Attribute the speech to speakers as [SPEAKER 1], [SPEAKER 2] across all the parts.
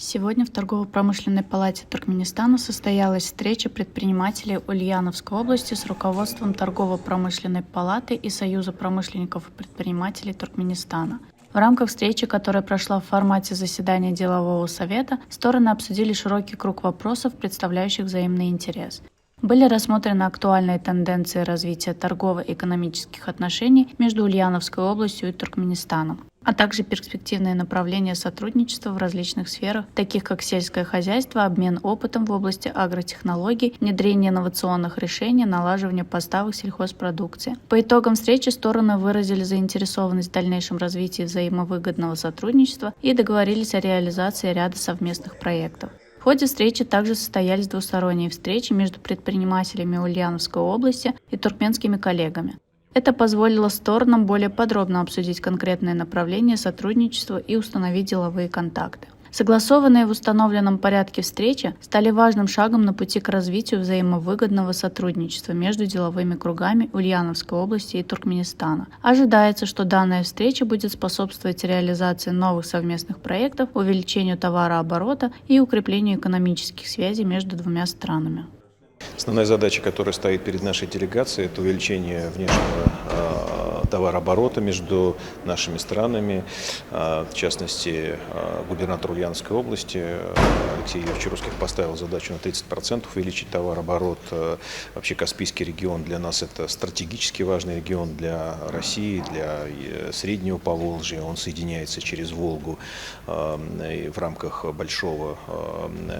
[SPEAKER 1] Сегодня в Торгово-промышленной палате Туркменистана состоялась встреча предпринимателей Ульяновской области с руководством Торгово-промышленной палаты и Союза промышленников и предпринимателей Туркменистана. В рамках встречи, которая прошла в формате заседания делового совета, стороны обсудили широкий круг вопросов, представляющих взаимный интерес. Были рассмотрены актуальные тенденции развития торгово-экономических отношений между Ульяновской областью и Туркменистаном, а также перспективные направления сотрудничества в различных сферах, таких как сельское хозяйство, обмен опытом в области агротехнологий, внедрение инновационных решений, налаживание поставок сельхозпродукции. По итогам встречи стороны выразили заинтересованность в дальнейшем развитии взаимовыгодного сотрудничества и договорились о реализации ряда совместных проектов. В ходе встречи также состоялись двусторонние встречи между предпринимателями Ульяновской области и туркменскими коллегами. Это позволило сторонам более подробно обсудить конкретные направления сотрудничества и установить деловые контакты. Согласованные в установленном порядке встречи стали важным шагом на пути к развитию взаимовыгодного сотрудничества между деловыми кругами Ульяновской области и Туркменистана. Ожидается, что данная встреча будет способствовать реализации новых совместных проектов, увеличению товарооборота и укреплению экономических связей между двумя странами.
[SPEAKER 2] Основная задача, которая стоит перед нашей делегацией, это увеличение внешнего товарооборота между нашими странами. В частности, губернатор Ульяновской области Алексей Юрьевич Русских поставил задачу на 30% увеличить товарооборот. Вообще Каспийский регион для нас это стратегически важный регион для России, для Среднего Поволжья. Он соединяется через Волгу в рамках большого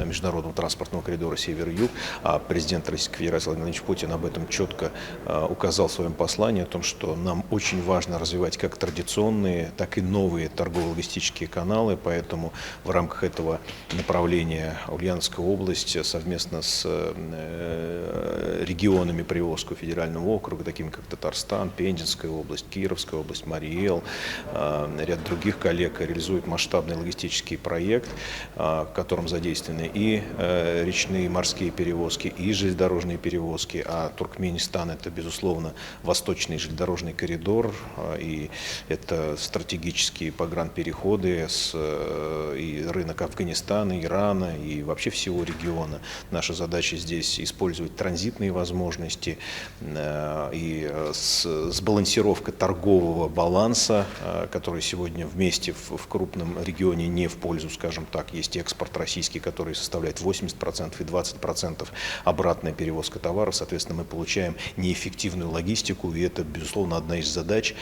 [SPEAKER 2] международного транспортного коридора Север-Юг. А президент Российской Федерации Владимир Владимирович Путин об этом четко указал в своем послании, о том, что нам очень важно развивать как традиционные, так и новые торгово-логистические каналы, поэтому в рамках этого направления Ульяновская область совместно с регионами Приволжского федерального округа, такими как Татарстан, Пензенская область, Кировская область, Марий Эл, ряд других коллег реализует масштабный логистический проект, в котором задействованы и речные, и морские перевозки, и железнодорожные перевозки, а Туркменистан это, безусловно, восточный железнодорожный коридор, и это стратегические погранпереходы и рынок Афганистана, Ирана и вообще всего региона. Наша задача здесь использовать транзитные возможности и сбалансировка торгового баланса, который сегодня вместе в крупном регионе не в пользу, скажем так. Есть экспорт российский, который составляет 80% и 20% обратная перевозка товаров. Соответственно, мы получаем неэффективную логистику, и это, безусловно, одна из задач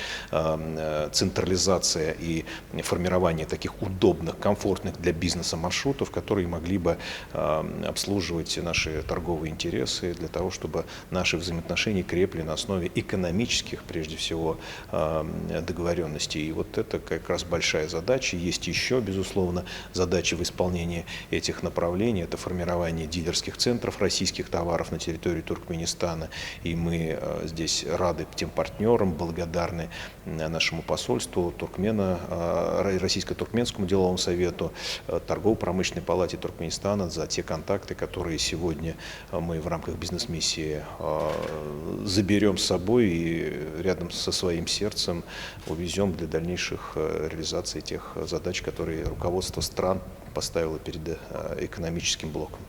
[SPEAKER 2] централизация и формирование таких удобных, комфортных для бизнеса маршрутов, которые могли бы обслуживать наши торговые интересы для того, чтобы наши взаимоотношения крепли на основе экономических, прежде всего, договоренностей. И вот это как раз большая задача. Есть еще, безусловно, задачи в исполнении этих направлений. Это формирование дилерских центров российских товаров на территории Туркменистана. И мы здесь рады тем партнерам, благодарны нашему посольству, Российско-Туркменскому деловому совету, Торгово-промышленной палате Туркменистана за те контакты, которые сегодня мы в рамках бизнес-миссии заберем с собой и рядом со своим сердцем увезем для дальнейших реализаций тех задач, которые руководство стран поставило перед экономическим блоком.